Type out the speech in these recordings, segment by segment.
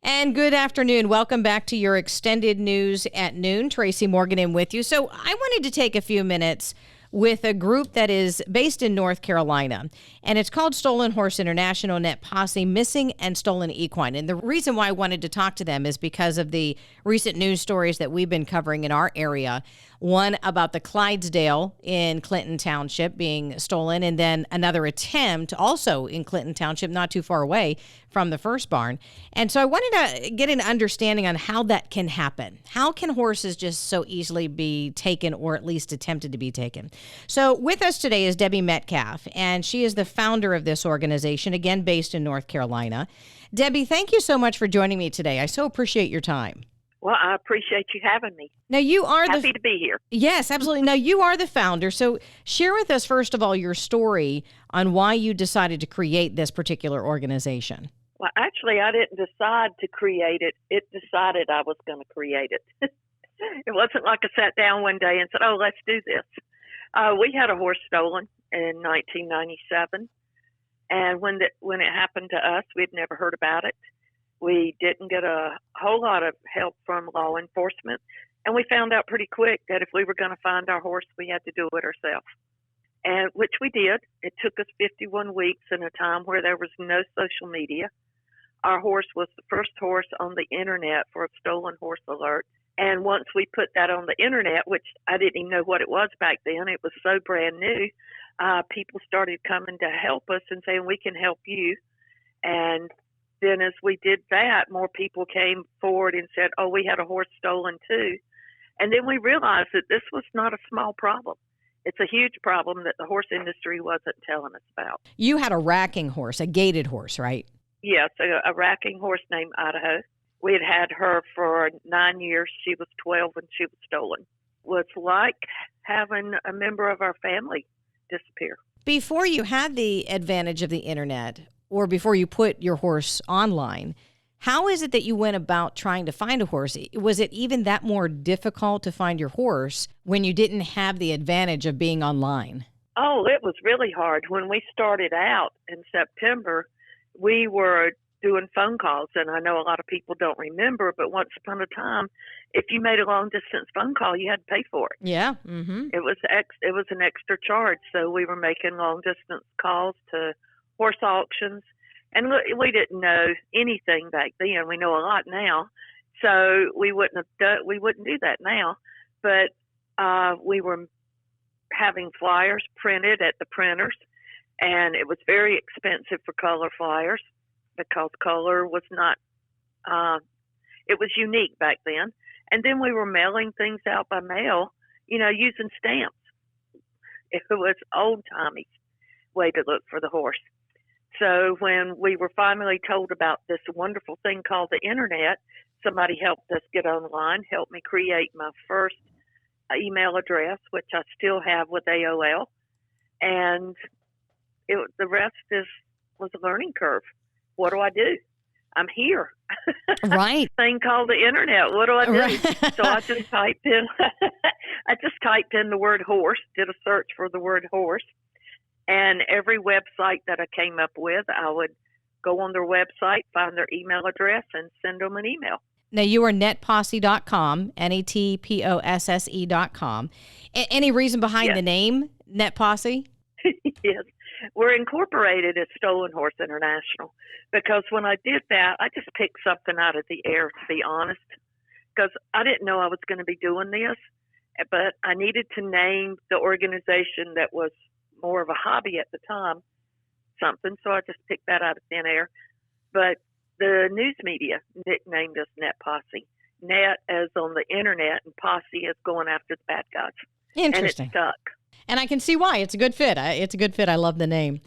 And good afternoon. Welcome back to your extended news at noon. Tracey Morgan in with you. So I wanted to take a few minutes with a group that is based in North Carolina, and it's called Stolen Horse International NetPosse, Missing and Stolen Equine. And the reason why I wanted to talk to them is because of the recent news stories that we've been covering in our area. One about the Clydesdale in Clinton Township being stolen, and then another attempt also in Clinton Township, not too far away from the first barn. And so I wanted to get an understanding on how that can happen. How can horses just so easily be taken, or at least attempted to be taken? So with us today is Debi Metcalfe, and she is the founder of this organization, again, based in North Carolina. Debi, thank you so much for joining me today. I so appreciate your time. Well, I appreciate you having me. Now, you are happy to be here. Yes, absolutely. Now, you are the founder. So share with us, first of all, your story on why you decided to create this particular organization. Well, actually, I didn't decide to create it. It decided I was going to create it. It wasn't like I sat down one day and said, oh, let's do this. We had a horse stolen in 1997. And when it happened to us, we'd never heard about it. We didn't get a whole lot of help from law enforcement. And we found out pretty quick that if we were going to find our horse, we had to do it ourselves. And which we did. It took us 51 weeks in a time where there was no social media. Our horse was the first horse on the internet for a stolen horse alert. And once we put that on the internet, which I didn't even know what it was back then, it was so brand new, people started coming to help us and saying, we can help you. And then as we did that, more people came forward and said, oh, we had a horse stolen too. And then we realized that this was not a small problem. It's a huge problem that the horse industry wasn't telling us about. You had a racking horse, a gaited horse, right? Yes, a racking horse named Idaho. We had her for 9 years. She was 12 when she was stolen. It was like having a member of our family disappear. Before you had the advantage of the internet, or before you put your horse online, how is it that you went about trying to find a horse? Was it even that more difficult to find your horse when you didn't have the advantage of being online? Oh, it was really hard. When we started out in September, we were doing phone calls, and I know a lot of people don't remember, but once upon a time, if you made a long-distance phone call, you had to pay for it. Yeah. Mm-hmm. It was an extra charge, so we were making long-distance calls to horse auctions, and we didn't know anything back then. We know a lot now, so we wouldn't do that now. But we were having flyers printed at the printers, and it was very expensive for color flyers because color was not. It was unique back then. And then we were mailing things out by mail, using stamps. It was old-timey way to look for the horse. So when we were finally told about this wonderful thing called the internet, somebody helped us get online, helped me create my first email address, which I still have with AOL. And the rest was a learning curve. What do I do? I'm here. Right. Thing called the internet. What do I do? Right. So I just typed in the word horse, did a search for the word horse. And every website that I came up with, I would go on their website, find their email address, and send them an email. Now, you are NetPosse.com, NetPosse.com. Any reason behind the name, NetPosse? Yes. We're incorporated as Stolen Horse International because when I did that, I just picked something out of the air, to be honest, because I didn't know I was going to be doing this, but I needed to name the organization that was more of a hobby at the time, something. So I just picked that out of thin air. But the news media nicknamed us NetPosse. Net as on the internet, and posse as going after the bad guys. Interesting. And it stuck. And I can see why. It's a good fit. It's a good fit. I love the name.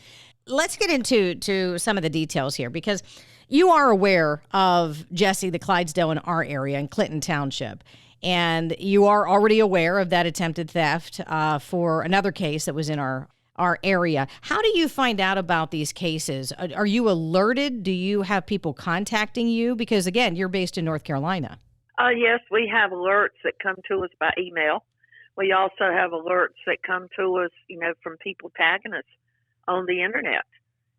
Let's get into some of the details here, because you are aware of Jesse the Clydesdale in our area in Clinton Township. And you are already aware of that attempted theft for another case that was in our area. How do you find out about these cases? Are you alerted? Do you have people contacting you? Because, again, you're based in North Carolina. Yes, we have alerts that come to us by email. We also have alerts that come to us, from people tagging us on the internet.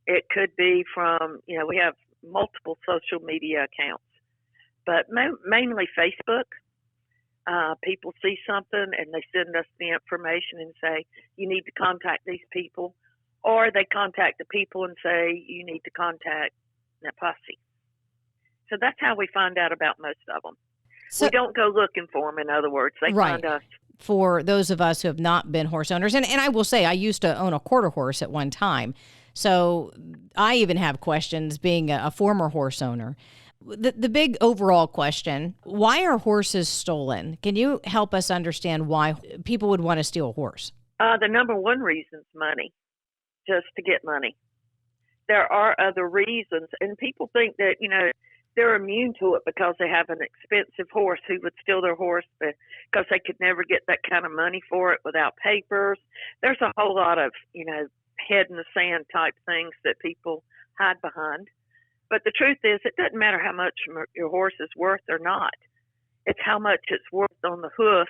It could be from, we have multiple social media accounts. but mainly Facebook. People see something and they send us the information and say, you need to contact these people. Or they contact the people and say, you need to contact NetPosse. So that's how we find out about most of them. We don't go looking for them, in other words. They find us. For those of us who have not been horse owners, and I will say I used to own a quarter horse at one time. So I even have questions being a former horse owner. The big overall question, why are horses stolen? Can you help us understand why people would want to steal a horse? The number one reason is money, just to get money. There are other reasons, and people think that, they're immune to it because they have an expensive horse. Who would steal their horse because they could never get that kind of money for it without papers. There's a whole lot of, head in the sand type things that people hide behind. But the truth is, it doesn't matter how much your horse is worth or not. It's how much it's worth on the hoof,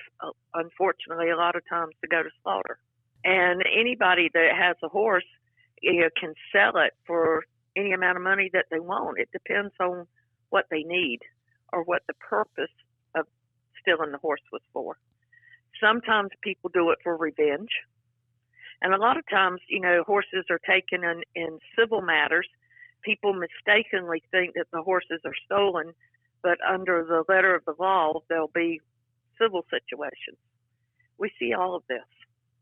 unfortunately, a lot of times to go to slaughter. And anybody that has a horse, can sell it for any amount of money that they want. It depends on what they need or what the purpose of stealing the horse was for. Sometimes people do it for revenge. And a lot of times, horses are taken in civil matters. People mistakenly think that the horses are stolen, but under the letter of the law, there'll be civil situations. We see all of this.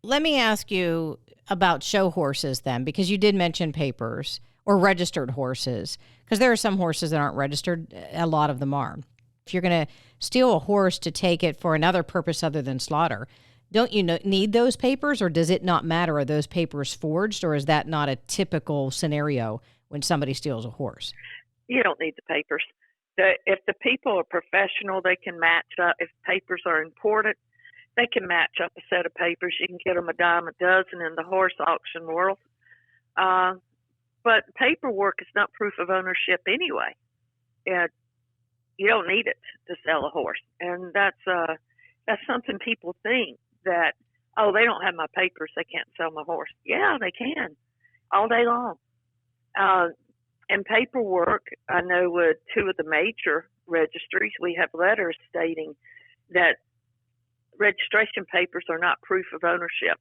Let me ask you about show horses then, because you did mention papers or registered horses, because there are some horses that aren't registered. A lot of them are. If you're going to steal a horse to take it for another purpose other than slaughter, don't you need those papers, or does it not matter? Are those papers forged, or is that not a typical scenario when somebody steals a horse? You don't need the papers. If the people are professional, they can match up. If papers are important, they can match up a set of papers. You can get them a dime a dozen in the horse auction world. But paperwork is not proof of ownership anyway. You don't need it to sell a horse. And that's something people think that, oh, they don't have my papers, they can't sell my horse. Yeah, they can, all day long. And paperwork, I know with two of the major registries, we have letters stating that registration papers are not proof of ownership.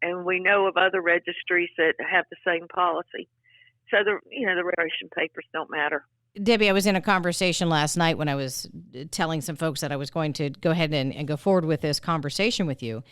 And we know of other registries that have the same policy. So the registration papers don't matter. Debbie, I was in a conversation last night when I was telling some folks that I was going to go ahead and go forward with this conversation with you.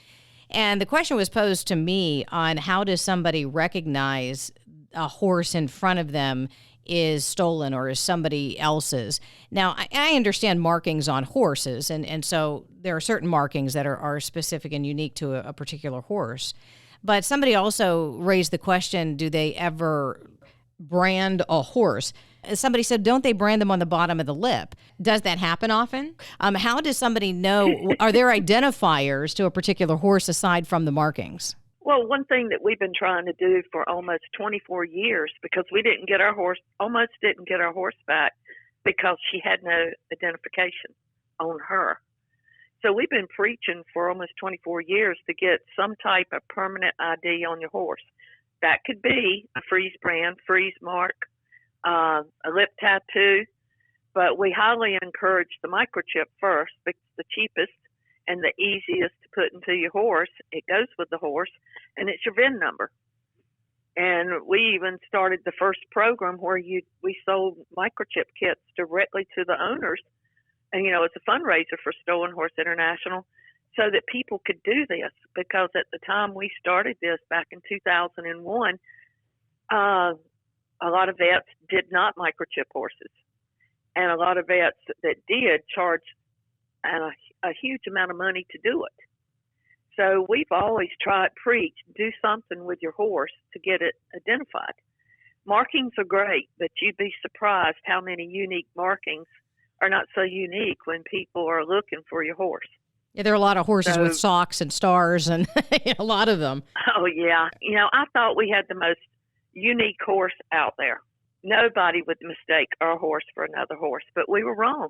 And the question was posed to me on how does somebody recognize a horse in front of them is stolen or is somebody else's. Now, I understand markings on horses, and so there are certain markings that are specific and unique to a particular horse. But somebody also raised the question, do they ever brand a horse? Somebody said, don't they brand them on the bottom of the lip? Does that happen often? How does somebody know? Are there identifiers to a particular horse aside from the markings? Well, one thing that we've been trying to do for almost 24 years, because we almost didn't get our horse back because she had no identification on her. So we've been preaching for almost 24 years to get some type of permanent ID on your horse. That could be a freeze brand, freeze mark, a lip tattoo, but we highly encourage the microchip first because it's the cheapest and the easiest to put into your horse. It goes with the horse, and it's your VIN number. And we even started the first program where we sold microchip kits directly to the owners. And, it's a fundraiser for Stolen Horse International so that people could do this, because at the time we started this back in 2001, a lot of vets did not microchip horses. And a lot of vets that did charge a huge amount of money to do it. So we've always preached, do something with your horse to get it identified. Markings are great, but you'd be surprised how many unique markings are not so unique when people are looking for your horse. Yeah, there are a lot of horses with socks and stars and a lot of them. Oh, yeah. I thought we had the most unique horse out there. Nobody would mistake our horse for another horse, but we were wrong.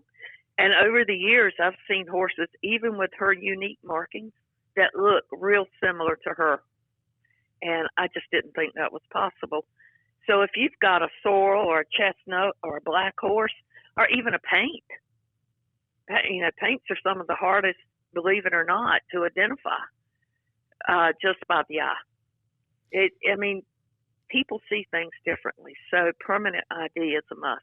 And over the years, I've seen horses, even with her unique markings, that look real similar to her. And I just didn't think that was possible. So if you've got a sorrel or a chestnut or a black horse or even a paint, Paints are some of the hardest, believe it or not, to identify just by the eye. People see things differently, so permanent ID is a must.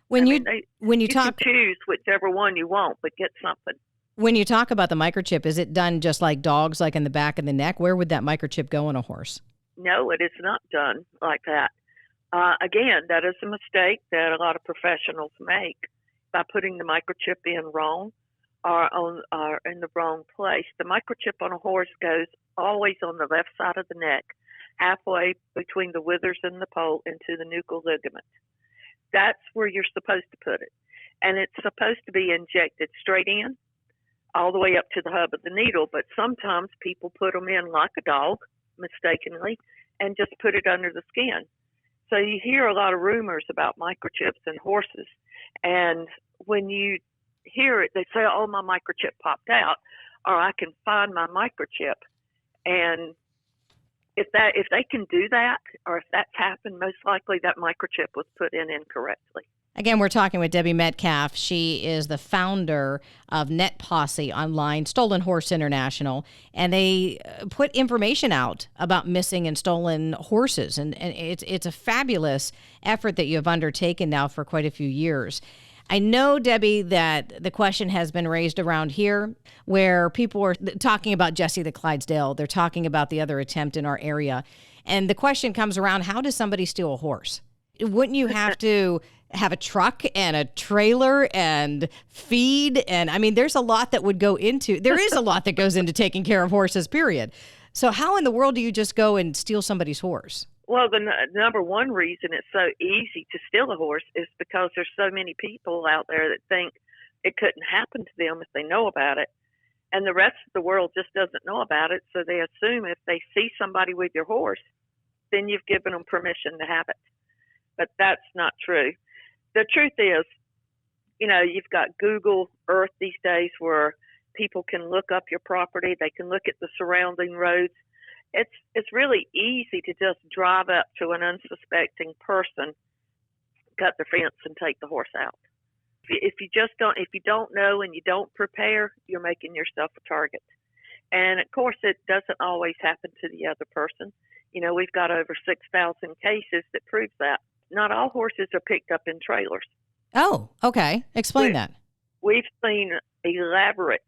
When you can choose whichever one you want, but get something. When you talk about the microchip, is it done just like dogs, like in the back of the neck? Where would that microchip go on a horse? No, it is not done like that. Again, that is a mistake that a lot of professionals make by putting the microchip in wrong or in the wrong place. The microchip on a horse goes always on the left side of the neck, halfway between the withers and the pole into the nuchal ligament. That's where you're supposed to put it. And it's supposed to be injected straight in, all the way up to the hub of the needle. But sometimes people put them in like a dog, mistakenly, and just put it under the skin. So you hear a lot of rumors about microchips in horses. And when you hear it, they say, oh, my microchip popped out, or I can find my microchip. And if they can do that, or if that's happened, most likely that microchip was put in incorrectly. Again, we're talking with Debi Metcalfe. She is the founder of NetPosse online, Stolen Horse International, and they put information out about missing and stolen horses. And it's a fabulous effort that you have undertaken now for quite a few years. I know, Debi, that the question has been raised around here where people are talking about Jesse the Clydesdale. They're talking about the other attempt in our area. And the question comes around, how does somebody steal a horse? Wouldn't you have to have a truck and a trailer and feed? And I mean, there is a lot that goes into taking care of horses, period. So how in the world do you just go and steal somebody's horse? Well, the number one reason it's so easy to steal a horse is because there's so many people out there that think it couldn't happen to them if they know about it. And the rest of the world just doesn't know about it. So they assume if they see somebody with your horse, then you've given them permission to have it. But that's not true. The truth is, you've got Google Earth these days where people can look up your property. They can look at the surrounding roads. It's really easy to just drive up to an unsuspecting person, cut the fence, and take the horse out. If you don't know and you don't prepare, you're making yourself a target. And of course, it doesn't always happen to the other person. We've got over 6,000 cases that prove that. Not all horses are picked up in trailers. Oh, okay. Explain that. We've seen elaborate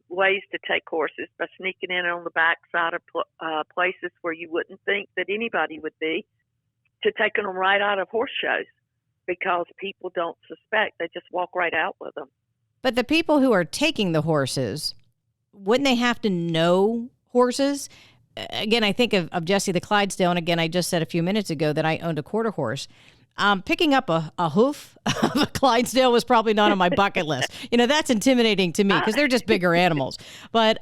ways to take horses by sneaking in on the backside of places where you wouldn't think that anybody would be, to taking them right out of horse shows because people don't suspect. They just walk right out with them. But the people who are taking the horses, wouldn't they have to know horses? Again, I think of Jesse the Clydesdale, and again, I just said a few minutes ago that I owned a quarter horse. Picking up a hoof of a Clydesdale was probably not on my bucket list. That's intimidating to me because they're just bigger animals. But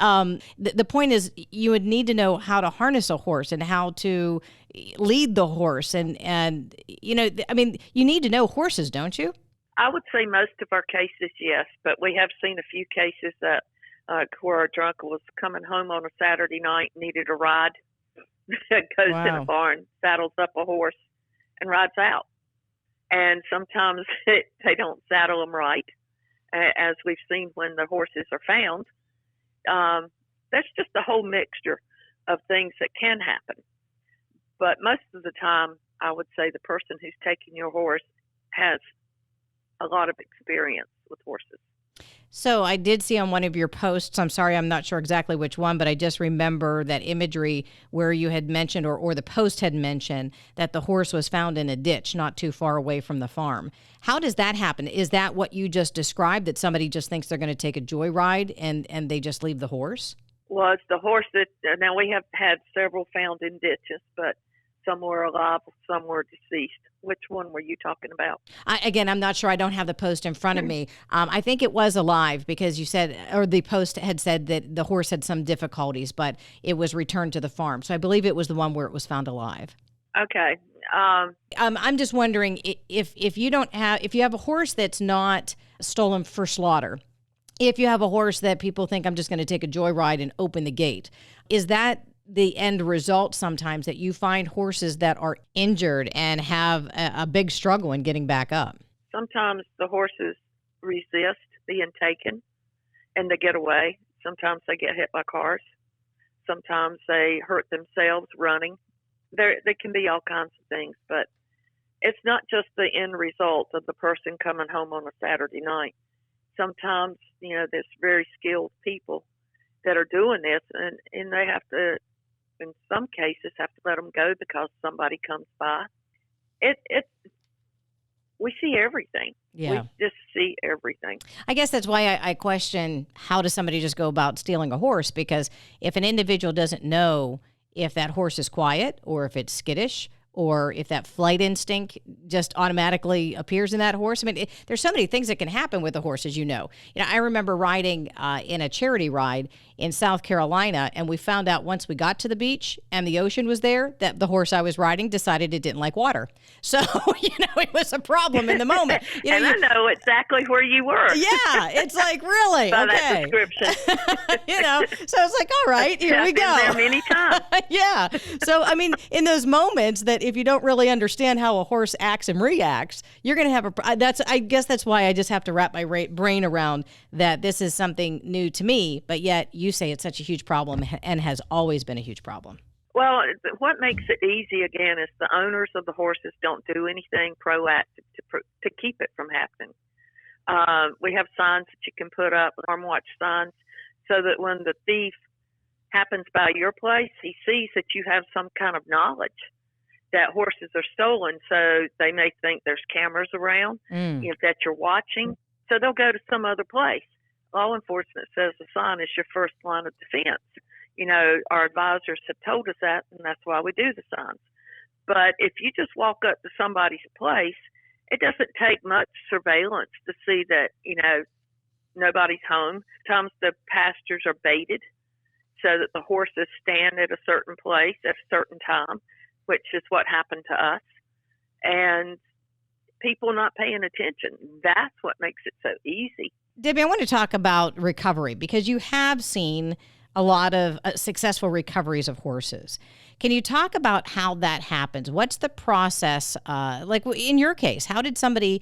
the point is, you would need to know how to harness a horse and how to lead the horse. And you need to know horses, don't you? I would say most of our cases, yes. But we have seen a few cases that where a drunk was coming home on a Saturday night, needed a ride, goes in a barn, saddles up a horse, and rides out. And sometimes they don't saddle them right, as we've seen when the horses are found. That's just a whole mixture of things that can happen. But most of the time, I would say the person who's taking your horse has a lot of experience with horses. So I did see on one of your posts, I'm sorry, I'm not sure exactly which one, but I just remember that imagery where you had mentioned, or the post had mentioned, that the horse was found in a ditch not too far away from the farm. How does that happen? Is that what you just described, that somebody just thinks they're going to take a joyride and they just leave the horse? Well, it's the horse that, now we have had several found in ditches, but some were alive, some were deceased. Which one were you talking about? I'm not sure. I don't have the post in front of me. I think it was alive because you said, or the post had said that the horse had some difficulties, but it was returned to the farm. So I believe it was the one where it was found alive. Okay. I'm just wondering if you have a horse that's not stolen for slaughter, if you have a horse that people think I'm just going to take a joyride and open the gate, is that the end result sometimes, that you find horses that are injured and have a big struggle in getting back up? Sometimes the horses resist being taken and they get away. Sometimes they get hit by cars. Sometimes they hurt themselves running. There can be all kinds of things, but it's not just the end result of the person coming home on a Saturday night. Sometimes, there's very skilled people that are doing this, and they have to, in some cases, have to let them go because somebody comes by. We see everything. Yeah. We just see everything. I guess that's why I question, how does somebody just go about stealing a horse? Because if an individual doesn't know if that horse is quiet or if it's skittish or if that flight instinct just automatically appears in that horse. I mean, there's so many things that can happen with a horse, as you know. I remember riding in a charity ride in South Carolina, and we found out once we got to the beach and the ocean was there that the horse I was riding decided it didn't like water. So, it was a problem in the moment. I know exactly where you were. Yeah, it's like, really? By okay. that description. So it's like, all right, here we go. I've been there many times. Yeah. So, I mean, in those moments that if you don't really understand how a horse acts and reacts, you're going to have I guess that's why I just have to wrap my brain around that this is something new to me, but yet you say it's such a huge problem and has always been a huge problem. Well, what makes it easy, again, is the owners of the horses don't do anything proactive to keep it from happening. We have signs that you can put up, alarm watch signs, so that when the thief happens by your place, he sees that you have some kind of knowledge that horses are stolen, so they may think there's cameras around, that you're watching, so they'll go to some other place. Law enforcement says the sign is your first line of defense. Our advisors have told us that, and that's why we do the signs. But if you just walk up to somebody's place, it doesn't take much surveillance to see that, nobody's home. Sometimes the pastures are baited so that the horses stand at a certain place at a certain time, which is what happened to us. And people not paying attention. That's what makes it so easy. Debbie, I want to talk about recovery because you have seen a lot of successful recoveries of horses. Can you talk about how that happens? What's the process? Like in your case, how did somebody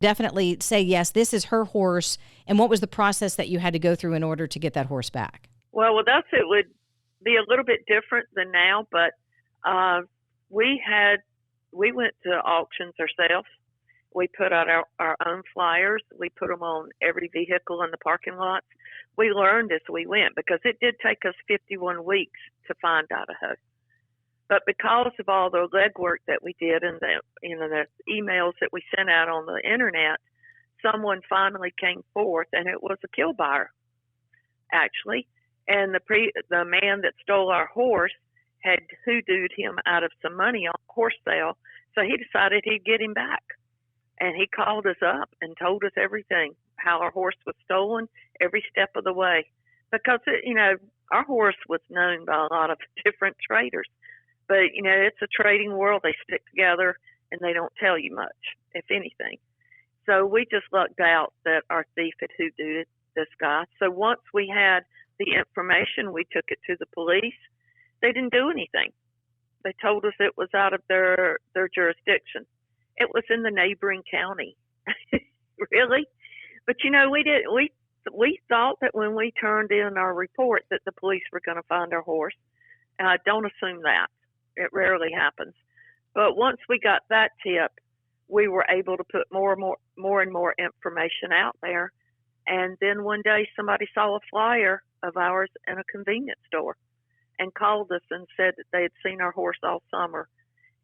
definitely say, yes, this is her horse? And what was the process that you had to go through in order to get that horse back? Well, with us, it would be a little bit different than now, but we went to auctions ourselves. We put out our own flyers. We put them on every vehicle in the parking lots. We learned as we went because it did take us 51 weeks to find Idaho. But because of all the legwork that we did and the emails that we sent out on the internet, someone finally came forth, and it was a kill buyer, actually. And the man that stole our horse had hoodooed him out of some money on a horse sale, so he decided he'd get him back. And he called us up and told us everything, how our horse was stolen every step of the way. Because, our horse was known by a lot of different traders. But, it's a trading world. They stick together and they don't tell you much, if anything. So we just lucked out that our thief had hoodooed this guy. So once we had the information, we took it to the police. They didn't do anything. They told us it was out of their jurisdiction. It was in the neighboring county. Really? But we thought that when we turned in our report that the police were going to find our horse. Don't assume that. It rarely happens. But once we got that tip, we were able to put more and more information out there. And then one day somebody saw a flyer of ours in a convenience store and called us and said that they had seen our horse all summer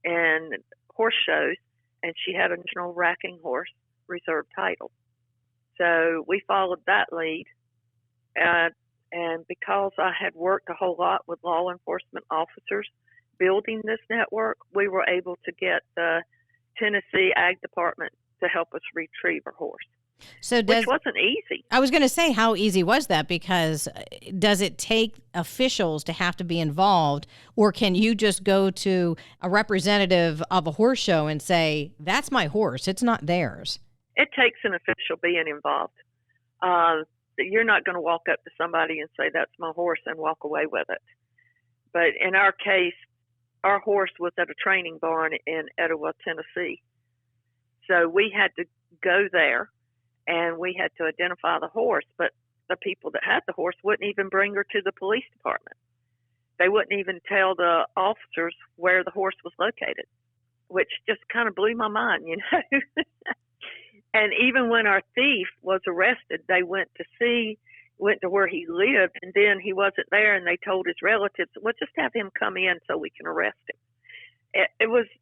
in horse shows, and she had a national racking horse reserve title. So we followed that lead. And because I had worked a whole lot with law enforcement officers building this network, we were able to get the Tennessee Ag Department to help us retrieve our horse. Which wasn't easy. I was going to say, how easy was that? Because does it take officials to have to be involved, or can you just go to a representative of a horse show and say, that's my horse, it's not theirs? It takes an official being involved. You're not going to walk up to somebody and say, that's my horse, and walk away with it. But in our case, our horse was at a training barn in Etowah, Tennessee. So we had to go there and we had to identify the horse, but the people that had the horse wouldn't even bring her to the police department. They wouldn't even tell the officers where the horse was located, which just kind of blew my mind, you know. And even when our thief was arrested, they went to where he lived, and then he wasn't there, and they told his relatives, well, just have him come in so we can arrest him.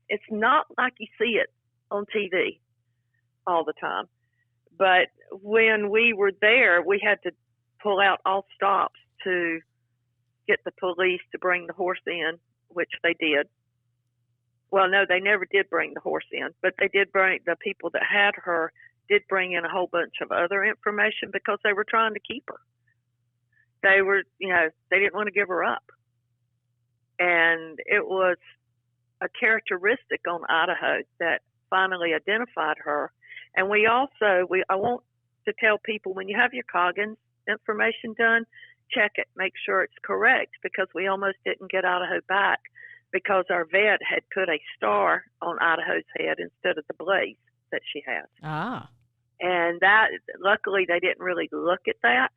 It's not like you see it on TV all the time. But when we were there, we had to pull out all stops to get the police to bring the horse in, which they did. Well, no, they never did bring the horse in, but they did bring, the people that had her did bring in a whole bunch of other information because they were trying to keep her. They were, they didn't want to give her up. And it was a characteristic on Idaho that finally identified her. And I want to tell people, when you have your Coggins information done, check it, make sure it's correct, because we almost didn't get Idaho back because our vet had put a star on Idaho's head instead of the blaze that she had. Ah. And that, luckily, they didn't really look at that.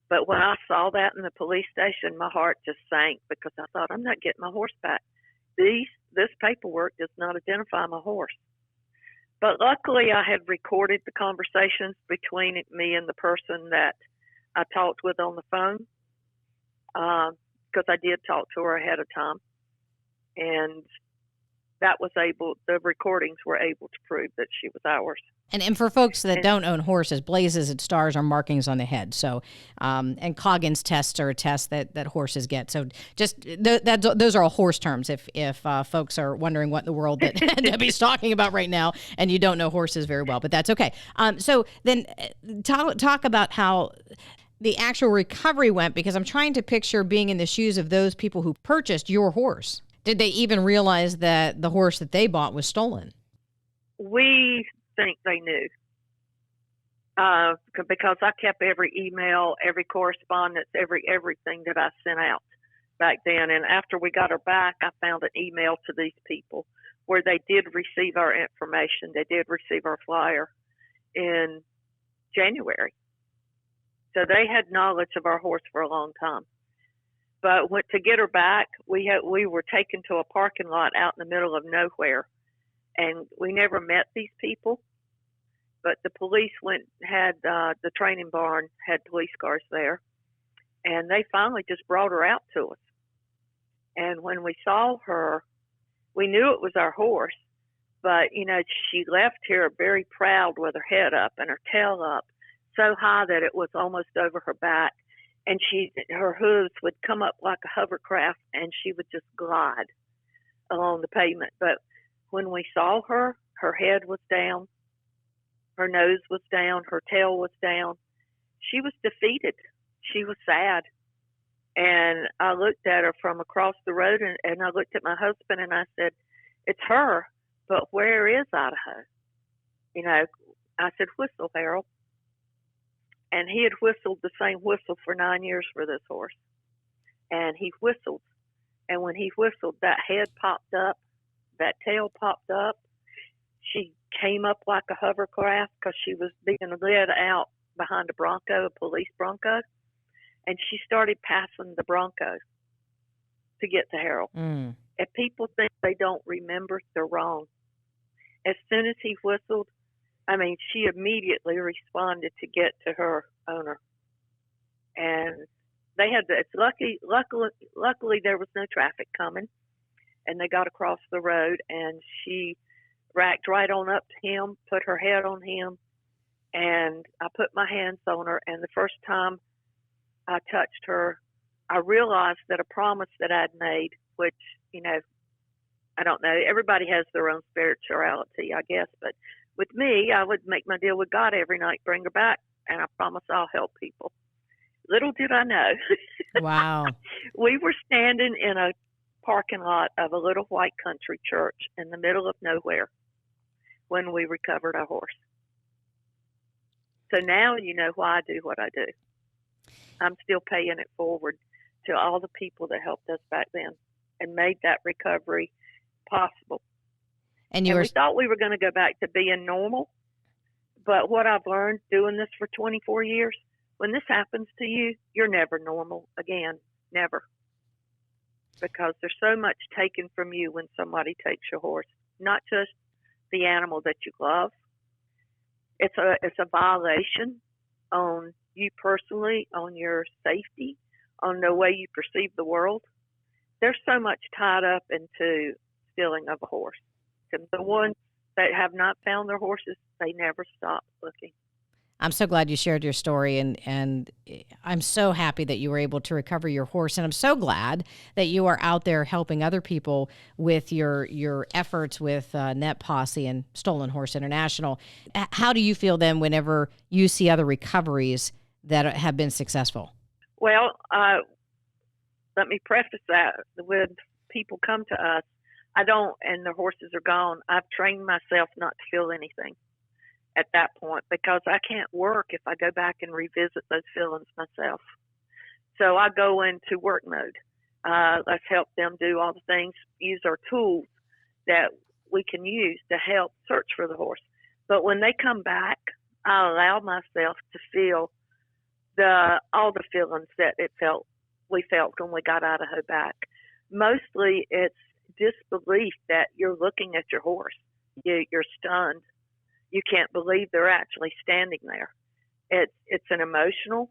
But when I saw that in the police station, my heart just sank because I thought, I'm not getting my horse back. This paperwork does not identify my horse. But luckily, I had recorded the conversations between me and the person that I talked with on the phone, because I did talk to her ahead of time. And the recordings were able to prove that she was ours. And for folks that don't own horses, blazes and stars are markings on the head. So, and Coggins tests are a test that horses get. So just those are all horse terms. If folks are wondering what in the world that Debi's talking about right now, and you don't know horses very well, but that's okay. So then talk about how the actual recovery went, because I'm trying to picture being in the shoes of those people who purchased your horse. Did they even realize that the horse that they bought was stolen? We think they knew, because I kept every email, every correspondence, everything that I sent out back then. And after we got her back, I found an email to these people where they did receive our information. They did receive our flyer in January. So they had knowledge of our horse for a long time. But to get her back, we were taken to a parking lot out in the middle of nowhere, and we never met these people. But the police had the training barn had police cars there, and they finally just brought her out to us. And when we saw her, we knew it was our horse, but she left here very proud with her head up and her tail up so high that it was almost over her back. And her hooves would come up like a hovercraft, and she would just glide along the pavement. But when we saw her, her head was down, her nose was down, her tail was down. She was defeated. She was sad. And I looked at her from across the road, and I looked at my husband, and I said, it's her, but where is Idaho? I said, whistle, Harold. And he had whistled the same whistle for 9 years for this horse. And he whistled. And when he whistled, that head popped up, that tail popped up. She came up like a hovercraft because she was being led out behind a bronco, a police bronco. And she started passing the bronco to get to Harold. Mm. If people think they don't remember, they're wrong. As soon as he whistled, she immediately responded to get to her owner. And they had luckily there was no traffic coming, and they got across the road, and she racked right on up to him, put her head on him, and I put my hands on her. And the first time I touched her, I realized that a promise that I'd made, which, I don't know, everybody has their own spirituality, I guess, but with me, I would make my deal with God every night, bring her back, and I promise I'll help people. Little did I know. Wow. We were standing in a parking lot of a little white country church in the middle of nowhere when we recovered our horse. So now you know why I do what I do. I'm still paying it forward to all the people that helped us back then and made that recovery possible. And we thought we were going to go back to being normal, But what I've learned doing this for 24 years, when this happens to you, you're never normal again. Never. Because there's so much taken from you when somebody takes your horse. Not just the animal that you love. It's a violation on you personally, on your safety, on the way you perceive the world. There's so much tied up into stealing of a horse. And the ones that have not found their horses, they never stop looking. I'm so glad you shared your story, and I'm so happy that you were able to recover your horse, and I'm so glad that you are out there helping other people with your efforts with NetPosse and Stolen Horse International. How do you feel then whenever you see other recoveries that have been successful? Well, let me preface that. When people come to us, I don't, and their horses are gone, I've trained myself not to feel anything at that point, because I can't work if I go back and revisit those feelings myself. So I go into work mode. Let's help them do all the things, use our tools that we can use to help search for the horse. But when they come back, I allow myself to feel all the feelings that we felt when we got Idaho back. Mostly it's disbelief that you're looking at your horse. You're stunned. You can't believe they're actually standing there. It's an emotional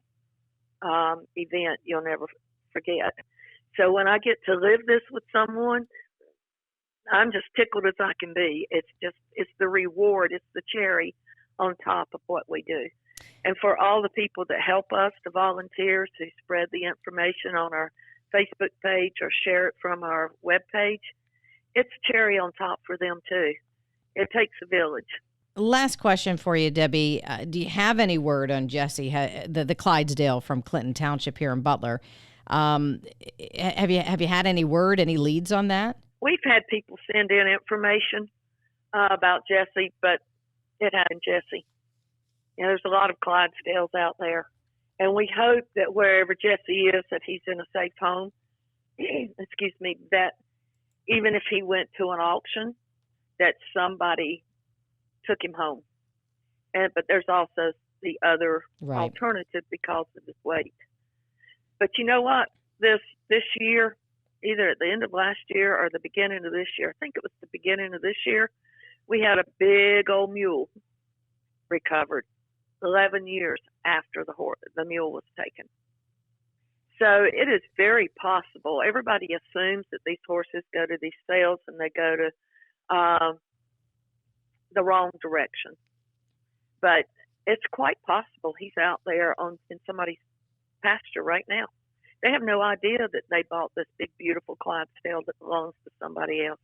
event you'll never forget. So when I get to live this with someone, I'm just tickled as I can be. It's the reward. It's the cherry on top of what we do. And for all the people that help us, the volunteers who spread the information on our Facebook page or share it from our webpage, it's cherry on top for them too. It takes a village. Last question for you, Debbie. Do you have any word on Jesse, the Clydesdale from Clinton Township here in Butler? Have you had any word, any leads on that? We've had people send in information about Jesse, but it happened Jesse. There's a lot of Clydesdales out there, and we hope that wherever Jesse is, that he's in a safe home. Excuse me. That even if he went to an auction, that somebody took him home. But there's also the other alternative because of his weight. But you know what? This year, either at the end of last year or the beginning of this year, I think it was the beginning of this year, we had a big old mule recovered 11 years after the mule was taken. So it is very possible. Everybody assumes that these horses go to these sales and they go to the wrong direction. But it's quite possible he's out there in somebody's pasture right now. They have no idea that they bought this big, beautiful Clydesdale that belongs to somebody else.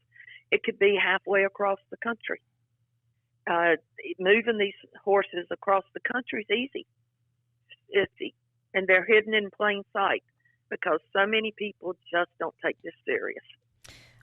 It could be halfway across the country. Moving these horses across the country is easy. And they're hidden in plain sight because so many people just don't take this serious.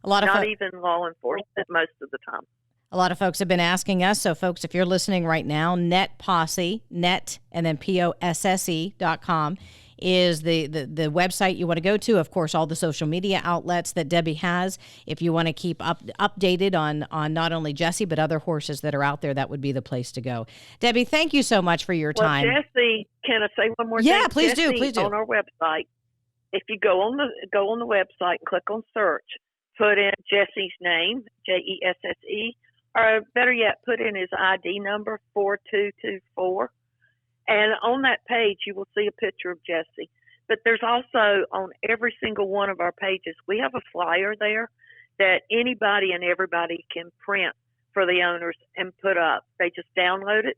Not even law enforcement most of the time. A lot of folks have been asking us. So, folks, if you're listening right now, NetPosse, net, and then POSSE.com is the website you want to go to. Of course, all the social media outlets that Debbie has. If you want to keep updated on not only Jesse, but other horses that are out there, that would be the place to go. Debbie, thank you so much for your time. Well, Jesse, can I say one more thing? Yeah, please Jesse, do. Please do. On our website, if you go on the website and click on search, put in Jesse's name, Jesse, or better yet, put in his ID number, 4224. And on that page, you will see a picture of Jesse. But there's also on every single one of our pages, we have a flyer there that anybody and everybody can print for the owners and put up. They just download it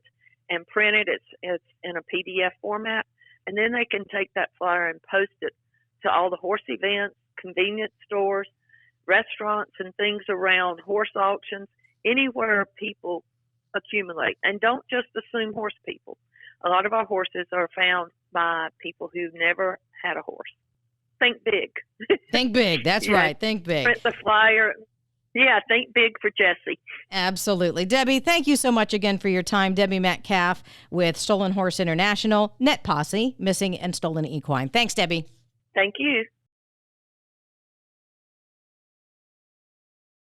and print it. It's in a PDF format. And then they can take that flyer and post it to all the horse events, convenience stores, restaurants, and things around horse auctions, anywhere people accumulate. And don't just assume horse people. A lot of our horses are found by people who've never had a horse. Think big. Think big. That's right. Think big. Print the flyer. Yeah, think big for Jesse. Absolutely. Debbie, thank you so much again for your time. Debi Metcalfe with Stolen Horse International, NetPosse, Missing and Stolen Equine. Thanks, Debbie. Thank you.